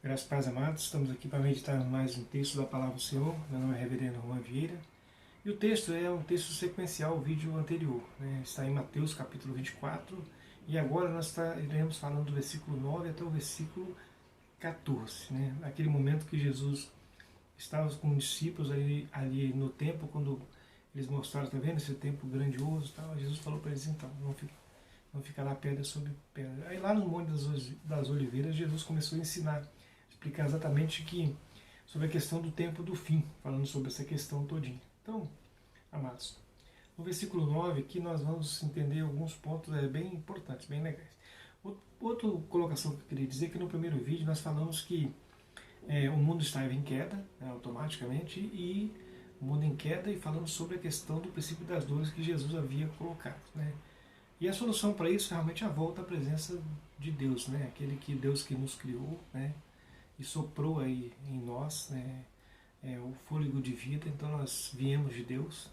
Graças a Paz, amados, estamos aqui para meditar mais um texto da Palavra do Senhor. Meu nome é Reverendo Juan Vieira e o texto é um texto sequencial ao vídeo anterior, né? Está em Mateus capítulo 24 e agora nós iremos falando do versículo 9 até o versículo 14, né? Aquele momento que Jesus estava com os discípulos ali no templo, quando eles mostraram, está vendo esse templo grandioso, tal, Jesus falou para eles, então, não ficará pedra sobre pedra. Aí lá no Monte das Oliveiras, Jesus começou a ensinar, explicar exatamente sobre a questão do tempo do fim, falando sobre essa questão todinha. Então, amados, no versículo 9 aqui nós vamos entender alguns pontos bem importantes, bem legais. Outra colocação que eu queria dizer é que no primeiro vídeo nós falamos que o mundo estava em queda, né, automaticamente, e o mundo em queda, e falamos sobre a questão do princípio das dores que Jesus havia colocado, né? E a solução para isso é realmente a volta à presença de Deus, né? Deus que nos criou, né? E soprou aí em nós, né? O fôlego de vida. Então nós viemos de Deus,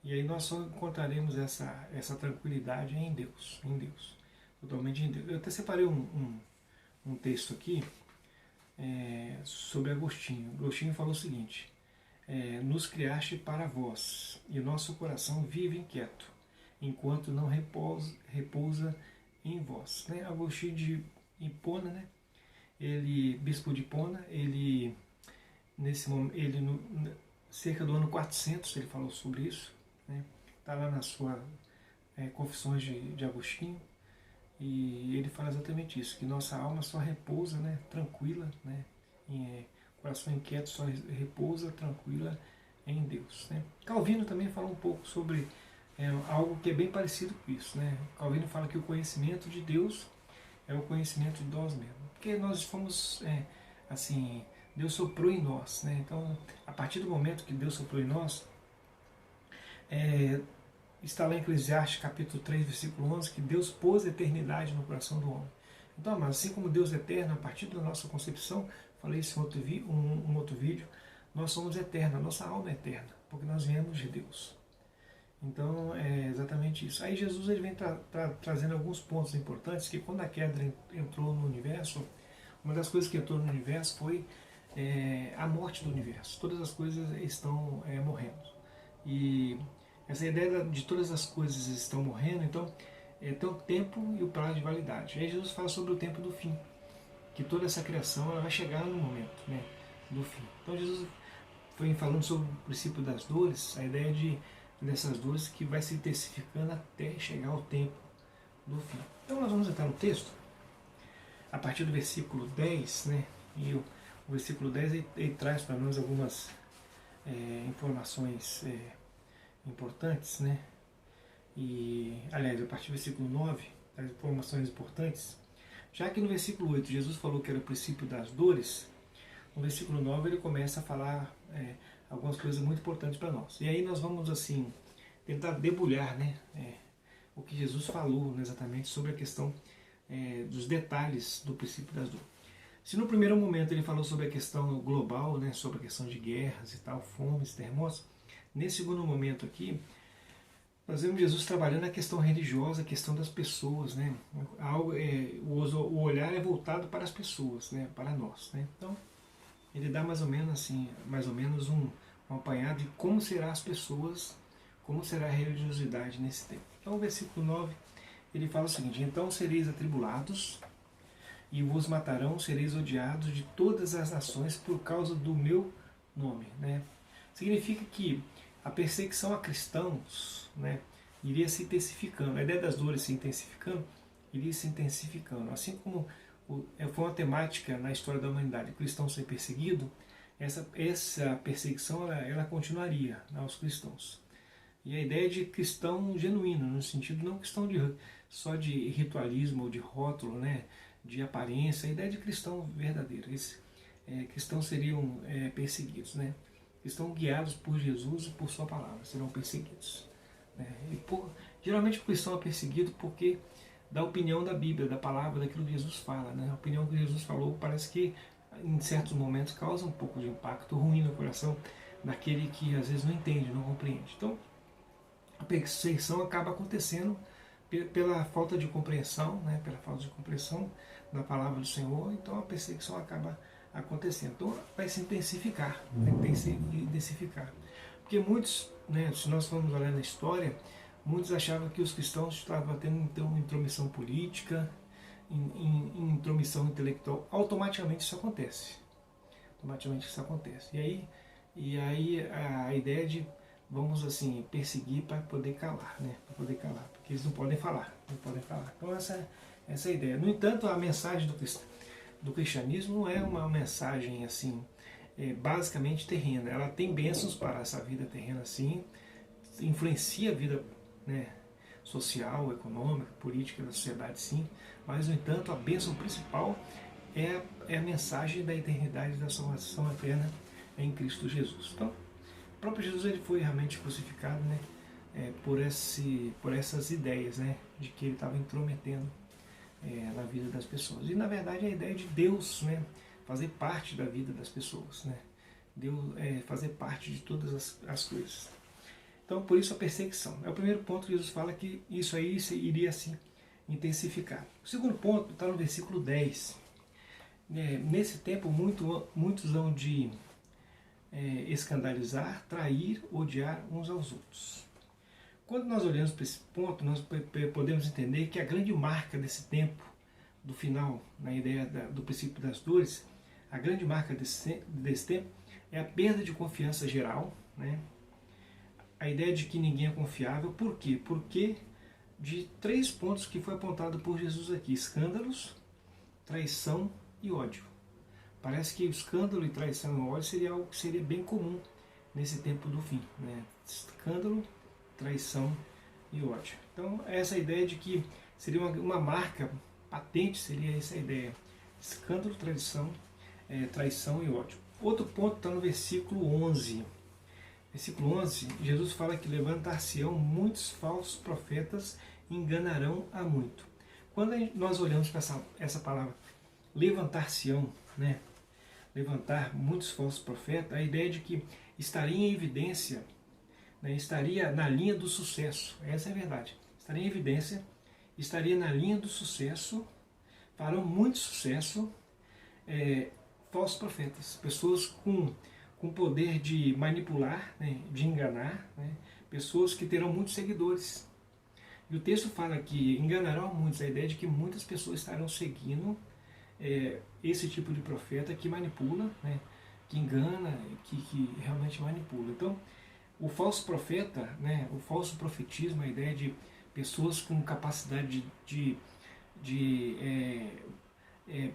e aí nós só encontraremos essa tranquilidade em Deus, totalmente em Deus. Eu até separei um texto aqui sobre Agostinho. Agostinho falou o seguinte: nos criaste para vós, e o nosso coração vive inquieto, enquanto não repousa em vós. Né? Agostinho de Hipona, né? Bispo de Hipona, cerca do ano 400 ele falou sobre isso, né? Está lá na sua Confissões de Agostinho, e ele fala exatamente isso, que nossa alma só repousa, né, tranquila, né, coração inquieto só repousa tranquila em Deus. Né? Calvino também fala um pouco sobre algo que é bem parecido com isso. Né? Calvino fala que o conhecimento de Deus é o conhecimento de nós mesmos, porque nós fomos, assim, Deus soprou em nós. Né? Então, a partir do momento que Deus soprou em nós, está lá em Eclesiastes capítulo 3, versículo 11, que Deus pôs a eternidade no coração do homem. Então, mas assim como Deus é eterno, a partir da nossa concepção, falei isso em um outro vídeo, nós somos eternos, a nossa alma é eterna, porque nós viemos de Deus. Então, é exatamente isso. Aí Jesus ele vem trazendo alguns pontos importantes, que quando a queda entrou no universo, uma das coisas que entrou no universo foi a morte do universo. Todas as coisas estão morrendo. E essa ideia de todas as coisas estão morrendo, então tem o tempo e o prazo de validade. Aí Jesus fala sobre o tempo do fim, que toda essa criação ela vai chegar no momento, né, do fim. Então Jesus foi falando sobre o princípio das dores, a ideia dessas dores que vai se intensificando até chegar ao tempo do fim. Então nós vamos entrar no texto, a partir do versículo 10, né, e o versículo 10 ele traz para nós algumas informações importantes, né? E, aliás, a partir do versículo 9, as informações importantes. Já que no versículo 8 Jesus falou que era o princípio das dores, no versículo 9 ele começa a falar algumas coisas muito importantes para nós. E aí nós vamos, assim, tentar debulhar, né, o que Jesus falou, né, exatamente sobre a questão dos detalhes do princípio das dores. Se no primeiro momento ele falou sobre a questão global, né, sobre a questão de guerras e tal, fomes, terremotos, nesse segundo momento aqui, nós vemos Jesus trabalhando a questão religiosa, a questão das pessoas, né? O olhar é voltado para as pessoas, né? Para nós, né? Então, ele dá mais ou menos um apanhado de como serão as pessoas, como será a religiosidade nesse tempo. Então, o versículo 9, ele fala o seguinte: então sereis atribulados e vos matarão, sereis odiados de todas as nações por causa do meu nome, né? Significa que a perseguição a cristãos, né, iria se intensificando. A ideia das dores se intensificando, iria se intensificando. Assim como foi uma temática na história da humanidade, cristão ser perseguido, essa perseguição ela continuaria aos cristãos. E a ideia de cristão genuíno, no sentido não cristão só de ritualismo ou de rótulo, né, de aparência, a ideia de cristão verdadeiro. Cristãos seriam perseguidos, né? Estão guiados por Jesus e por sua palavra, serão perseguidos. Geralmente o cristão é perseguido porque da opinião da Bíblia, da palavra, daquilo que Jesus fala. Né? A opinião que Jesus falou parece que em certos momentos causa um pouco de impacto ruim no coração daquele que às vezes não entende, não compreende. Então a perseguição acaba acontecendo pela falta de compreensão, né? Pela falta de compreensão da palavra do Senhor, então a perseguição acaba acontecendo. Então vai se intensificar, vai se intensificar. Porque muitos, né, se nós formos olhar na história, muitos achavam que os cristãos estavam tendo então intromissão política, intromissão intelectual. Automaticamente isso acontece. Automaticamente isso acontece. E aí a ideia de vamos assim perseguir para poder calar, né? Para poder calar, porque eles não podem falar, não podem falar. Então essa é a ideia. No entanto, a mensagem do cristianismo não é uma mensagem assim basicamente terrena. Ela tem bênçãos para essa vida terrena, sim, influencia a vida, né, social, econômica, política da sociedade, sim. Mas no entanto, a bênção principal é a mensagem da eternidade da salvação eterna em Cristo Jesus. Então, o próprio Jesus ele foi realmente crucificado, né, por essas ideias, né, de que ele estava intrometendo na vida das pessoas. E na verdade a ideia de Deus, né, fazer parte da vida das pessoas, né, Deus fazer parte de todas as coisas. Então por isso a perseguição. É o primeiro ponto que Jesus fala que isso aí iria assim intensificar. O segundo ponto está no versículo 10. Nesse tempo muitos vão de escandalizar, trair, odiar uns aos outros. Quando nós olhamos para esse ponto, nós podemos entender que a grande marca desse tempo, do final, na ideia do princípio das dores, a grande marca desse tempo é a perda de confiança geral, né? A ideia de que ninguém é confiável. Por quê? Porque de 3 pontos que foi apontado por Jesus aqui: escândalos, traição e ódio. Parece que o escândalo e traição e ódio seria algo que seria bem comum nesse tempo do fim, né? Escândalo, traição e ódio. Então essa ideia de que seria uma marca patente, seria essa ideia: escândalo, traição e ódio. Outro ponto está no versículo 11. Versículo 11, Jesus fala que levantar-se-ão muitos falsos profetas e enganarão a muito. Quando nós olhamos para essa palavra levantar-se-ão, né, levantar muitos falsos profetas, a ideia de que estaria em evidência, né, estaria na linha do sucesso. Essa é a verdade. Estaria em evidência, estaria na linha do sucesso, farão muito sucesso falsos profetas, pessoas com poder de manipular, né, de enganar, né, pessoas que terão muitos seguidores. E o texto fala que enganarão muitos, a ideia de que muitas pessoas estarão seguindo esse tipo de profeta que manipula, né, que engana, que realmente manipula. Então, o falso profeta, né, o falso profetismo, a ideia de pessoas com capacidade de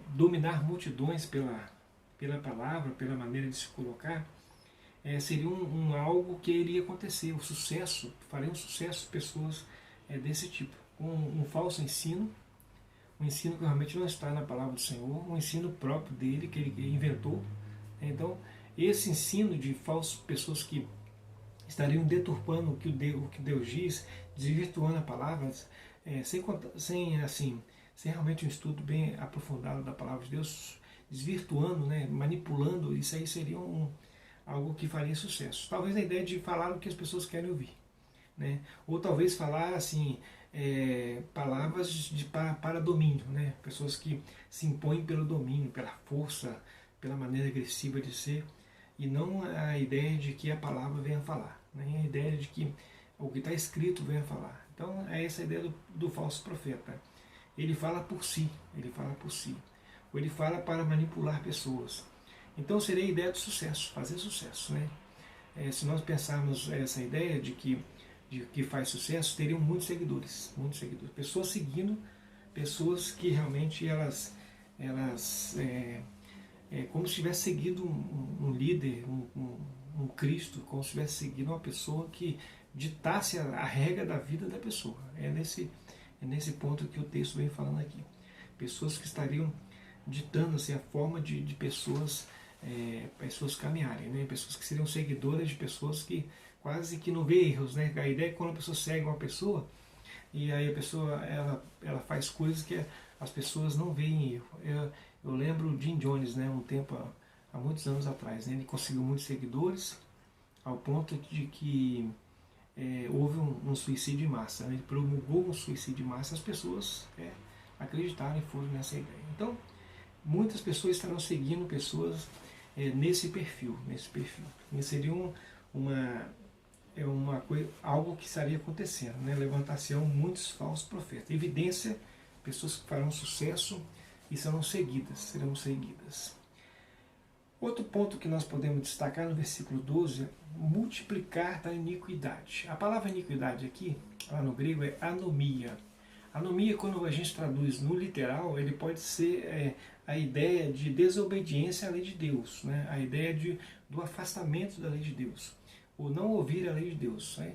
dominar multidões pela palavra, pela maneira de se colocar, seria algo que iria acontecer, o sucesso, faria um sucesso pessoas desse tipo, com um falso ensino, um ensino que realmente não está na palavra do Senhor, um ensino próprio dele, que ele inventou. Então, esse ensino de falsas pessoas que estariam deturpando o que Deus diz, desvirtuando a palavra, sem realmente um estudo bem aprofundado da palavra de Deus, desvirtuando, né, manipulando, isso aí seria algo que faria sucesso. Talvez a ideia de falar o que as pessoas querem ouvir, né? Ou talvez falar assim, palavras para domínio, né? Pessoas que se impõem pelo domínio, pela força, pela maneira agressiva de ser, e não a ideia de que a palavra venha falar, nem a ideia de que o que está escrito venha falar. Então é essa a ideia do falso profeta. Ele fala por si, ou ele fala para manipular pessoas. Então seria a ideia do sucesso, fazer sucesso, né? Se nós pensarmos essa ideia de que faz sucesso, teriam muitos seguidores, pessoas seguindo, pessoas que realmente elas como se tivesse seguido um líder, um Cristo, como se tivesse seguido uma pessoa que ditasse a regra da vida da pessoa. É nesse ponto que o texto vem falando aqui. Pessoas que estariam ditando assim, a forma de pessoas caminharem, né? Pessoas que seriam seguidoras de pessoas que quase que não vê erros, né? A ideia é que quando a pessoa segue uma pessoa, e aí a pessoa ela faz coisas que as pessoas não veem erro. Eu lembro o Jim Jones, né, há muitos anos atrás, né? Ele conseguiu muitos seguidores ao ponto de que houve um suicídio em massa, né? Ele promulgou um suicídio em massa, as pessoas acreditaram e foram nessa ideia. Então, muitas pessoas estarão seguindo pessoas nesse perfil. E seria algo que estaria acontecendo, né? Levantar-se muitos falsos profetas. Evidência, pessoas que farão sucesso e serão seguidas. Outro ponto que nós podemos destacar no versículo 12 é multiplicar da iniquidade. A palavra iniquidade aqui, lá no grego, é anomia. Anomia, quando a gente traduz no literal, ele pode ser a ideia de desobediência à lei de Deus, né? A ideia do afastamento da lei de Deus, ou não ouvir a lei de Deus. Né?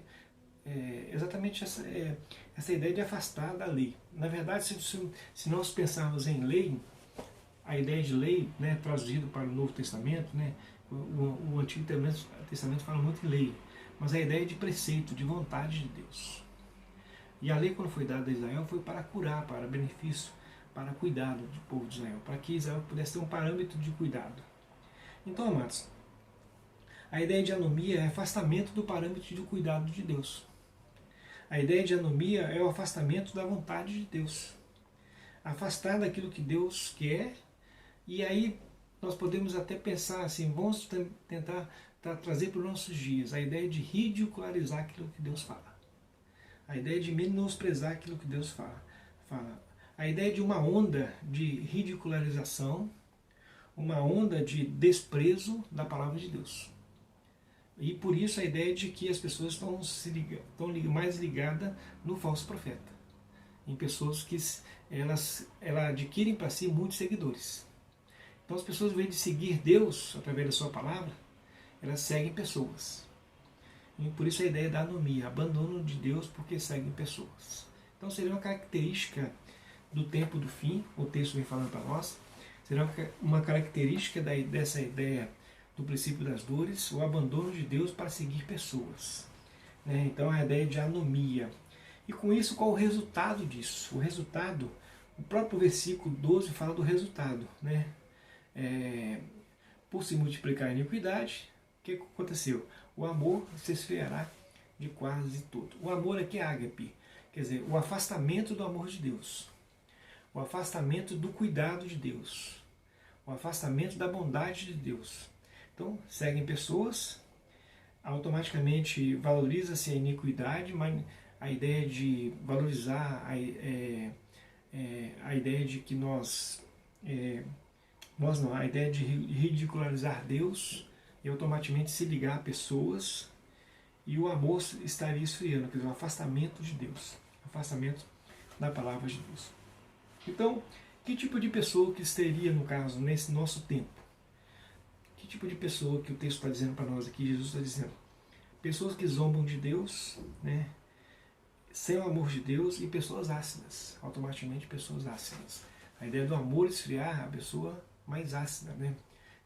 Exatamente essa ideia de afastar da lei. Na verdade, se nós pensarmos em lei, a ideia de lei, né, traduzido para o Novo Testamento, né, o Antigo Testamento fala muito em lei, mas a ideia de preceito, de vontade de Deus. E a lei, quando foi dada a Israel, foi para curar, para benefício, para cuidado do povo de Israel, para que Israel pudesse ter um parâmetro de cuidado. Então, amados, a ideia de anomia é afastamento do parâmetro de cuidado de Deus. A ideia de anomia é o afastamento da vontade de Deus. Afastar daquilo que Deus quer. E aí nós podemos até pensar assim, vamos tentar trazer para os nossos dias a ideia de ridicularizar aquilo que Deus fala. A ideia de menosprezar aquilo que Deus fala. A ideia de uma onda de ridicularização, uma onda de desprezo da palavra de Deus. E por isso a ideia de que as pessoas estão mais ligadas no falso profeta. Em pessoas que elas adquirem para si muitos seguidores. Então as pessoas, ao invés de seguir Deus através da sua palavra, elas seguem pessoas. E por isso a ideia da anomia, abandono de Deus porque seguem pessoas. Então seria uma característica do tempo do fim, o texto vem falando para nós, seria uma característica dessa ideia do princípio das dores, o abandono de Deus para seguir pessoas. Né? Então a ideia de anomia. E com isso, qual o resultado disso? O resultado, o próprio versículo 12 fala do resultado. Né? Por se multiplicar a iniquidade, o que aconteceu? O amor se esfriará de quase todo. O amor aqui é ágape, quer dizer, o afastamento do amor de Deus, o afastamento do cuidado de Deus, o afastamento da bondade de Deus. Então, seguem pessoas, automaticamente valoriza-se a iniquidade, mas a ideia de valorizar, a ideia de que a ideia de ridicularizar Deus e automaticamente se ligar a pessoas, e o amor estaria esfriando, quer dizer, o afastamento de Deus, afastamento da palavra de Deus. Então, que tipo de pessoa que seria, no caso, nesse nosso tempo? Que tipo de pessoa que o texto está dizendo para nós aqui, Jesus está dizendo? Pessoas que zombam de Deus, né? Sem o amor de Deus, e pessoas ácidas, automaticamente pessoas ácidas. A ideia do amor esfriar a pessoa mais ácida, né?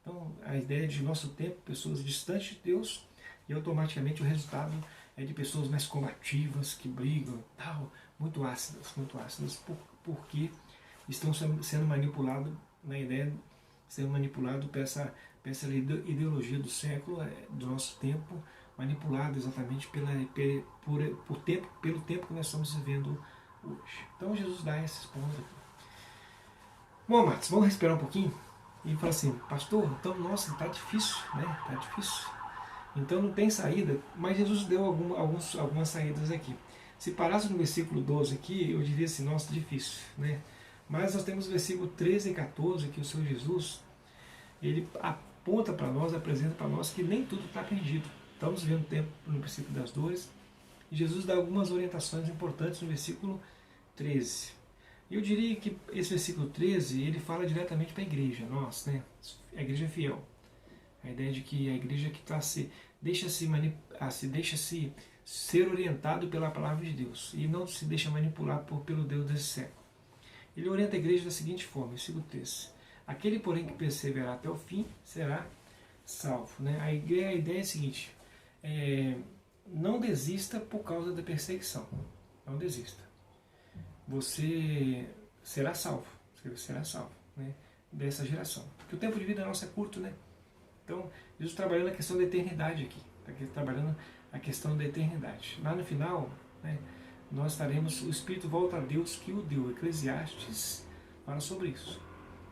Então, a ideia de nosso tempo, pessoas distantes de Deus, e automaticamente o resultado é de pessoas mais combativas, que brigam, tal, muito ácidas, porque estão sendo manipulados na ideia, sendo manipulados por essa ideologia do século, do nosso tempo, manipulado exatamente pelo tempo que nós estamos vivendo hoje. Então Jesus dá esses pontos aqui. Bom, amados, vamos respirar um pouquinho e falar assim, pastor, então, nossa, está difícil, né? Está difícil. Então não tem saída, mas Jesus deu algumas saídas aqui. Se parasse no versículo 12 aqui, eu diria assim, nossa, difícil, né? Mas nós temos o versículo 13 e 14, que o Senhor Jesus, ele aponta para nós, apresenta para nós que nem tudo está perdido. Estamos vivendo o tempo no princípio das dores, e Jesus dá algumas orientações importantes no versículo 13. Eu diria que esse versículo 13, ele fala diretamente para a igreja, nós, né? A igreja fiel. A ideia de que a igreja que deixa-se ser orientado pela palavra de Deus e não se deixa manipular pelo Deus desse século. Ele orienta a igreja da seguinte forma, versículo 13. Aquele, porém, que perseverar até o fim será salvo. Né? A ideia é a seguinte, não desista por causa da perseguição. Não desista. Você será salvo. Você será salvo, né? Dessa geração. Porque o tempo de vida nosso é curto, né? Então, Jesus trabalhando a questão da eternidade aqui. Está trabalhando a questão da eternidade. Lá no final, né, nós estaremos, o Espírito volta a Deus que o deu. Eclesiastes fala sobre isso.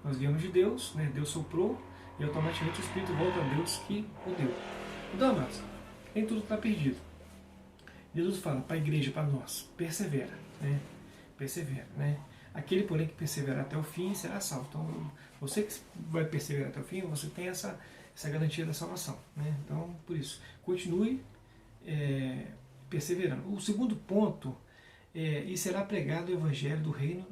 Nós viemos de Deus, né? Deus soprou, e automaticamente o Espírito volta a Deus que o deu. Então, amados, nem tudo está perdido. Jesus fala para a igreja, para nós, persevera, né? Persevera, né? Aquele, porém, que perseverar até o fim será salvo. Então, você que vai perseverar até o fim, você tem essa garantia da salvação, né? Então, por isso, continue perseverando. O segundo ponto e será pregado o Evangelho do Reino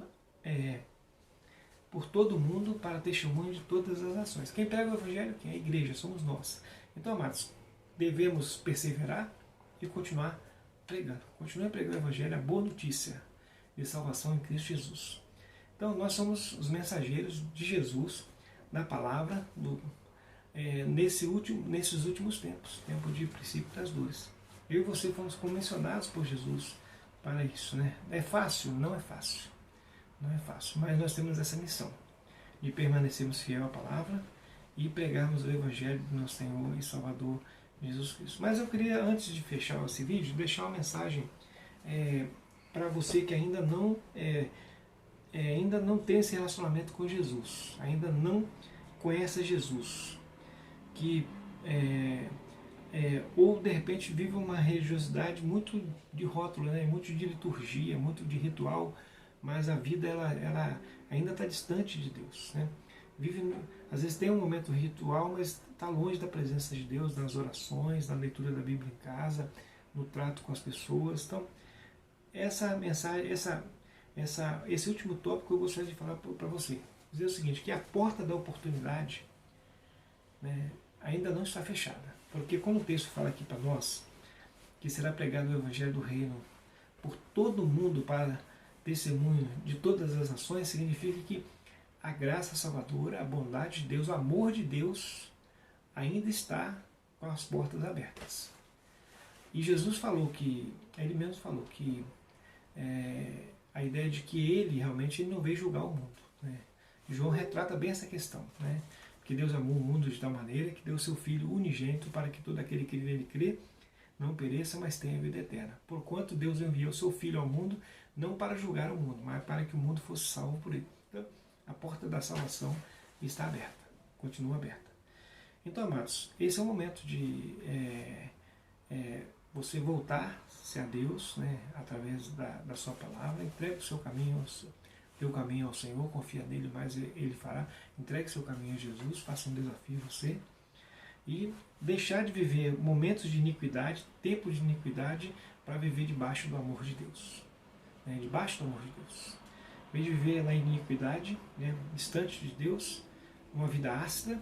por todo o mundo para testemunho de todas as nações. Quem prega o Evangelho? Quem é a igreja? Somos nós. Então, amados, devemos perseverar e continuar pregando. Continue pregando o Evangelho, a boa notícia de salvação em Cristo Jesus. Então, nós somos os mensageiros de Jesus, da palavra, nesses últimos tempos, tempo de princípio das dores. Eu e você fomos comissionados por Jesus para isso, né? É fácil? Não é fácil. Não é fácil, mas nós temos essa missão de permanecermos fiel à palavra e pregarmos o Evangelho do nosso Senhor e Salvador Jesus Cristo. Mas eu queria, antes de fechar esse vídeo, deixar uma mensagem para você que ainda não tem esse relacionamento com Jesus, ainda não conhece Jesus, que ou de repente vive uma religiosidade muito de rótulo, né? Muito de liturgia, muito de ritual, mas a vida ela ainda está distante de Deus, né? Às vezes tem um momento ritual, mas está longe da presença de Deus, nas orações, na leitura da Bíblia em casa, no trato com as pessoas. Então, essa mensagem, esse último tópico eu gostaria de falar para você. Dizer o seguinte, que a porta da oportunidade, né, ainda não está fechada. Porque como o texto fala aqui para nós, que será pregado o Evangelho do Reino por todo mundo para testemunho de todas as nações, significa que a graça salvadora, a bondade de Deus, o amor de Deus ainda está com as portas abertas. E Jesus falou ele mesmo falou que a ideia de que ele realmente não veio julgar o mundo, né? João retrata bem essa questão, né? Que Deus amou o mundo de tal maneira que deu o seu Filho unigênito para que todo aquele que nele crê não pereça, mas tenha vida eterna. Porquanto Deus enviou o seu Filho ao mundo, não para julgar o mundo, mas para que o mundo fosse salvo por ele. Então, a porta da salvação está aberta, continua aberta. Então, amados, esse é o momento de você voltar-se a Deus, né, através da sua palavra. Entregue o seu caminho, teu caminho ao Senhor, confia nele, mas ele fará. Entregue seu caminho a Jesus, faça um desafio a você. E deixar de viver momentos de iniquidade, tempo de iniquidade, para viver debaixo do amor de Deus. Né, debaixo do amor de Deus. Em vez de viver na iniquidade, né, distante de Deus, uma vida ácida,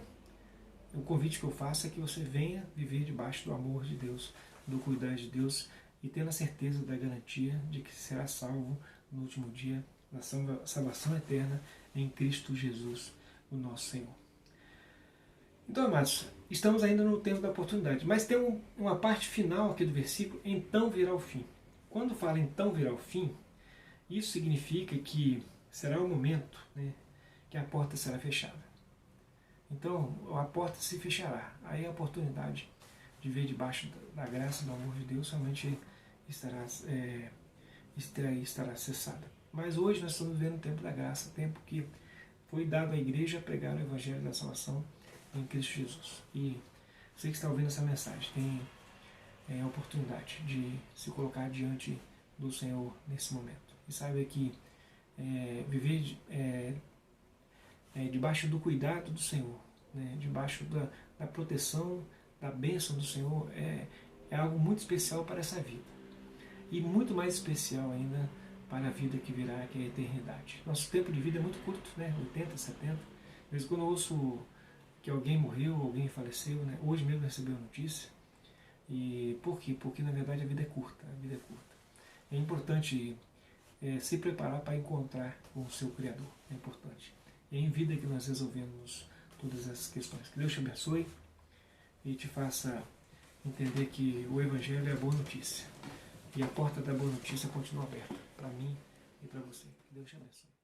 o convite que eu faço é que você venha viver debaixo do amor de Deus, do cuidado de Deus, e tendo a certeza da garantia de que será salvo no último dia, da salvação eterna em Cristo Jesus, o nosso Senhor. Então, amados, estamos ainda no tempo da oportunidade, mas tem uma parte final aqui do versículo, então virá o fim. Quando fala então virá o fim, isso significa que será o momento, né, que a porta será fechada. Então, a porta se fechará. Aí a oportunidade de ver debaixo da graça, do amor de Deus, somente estará cessada. Mas hoje nós estamos vivendo o tempo da graça, o tempo que foi dado à igreja a pregar o Evangelho da salvação em Cristo Jesus. E você que está ouvindo essa mensagem tem a oportunidade de se colocar diante do Senhor nesse momento. E saiba que viver debaixo do cuidado do Senhor, né, debaixo da proteção, da bênção do Senhor, é algo muito especial para essa vida. E muito mais especial ainda para a vida que virá, que é a eternidade. Nosso tempo de vida é muito curto, né? 80, 70. Às vezes quando eu ouço que alguém morreu, alguém faleceu, né? Hoje mesmo recebi a notícia. E por quê? Porque na verdade a vida é curta. A vida é curta. É importante se preparar para encontrar com o seu Criador. É importante. É em vida que nós resolvemos todas essas questões. Que Deus te abençoe e te faça entender que o Evangelho é a boa notícia. E a porta da boa notícia continua aberta para mim e para você. Que Deus te abençoe.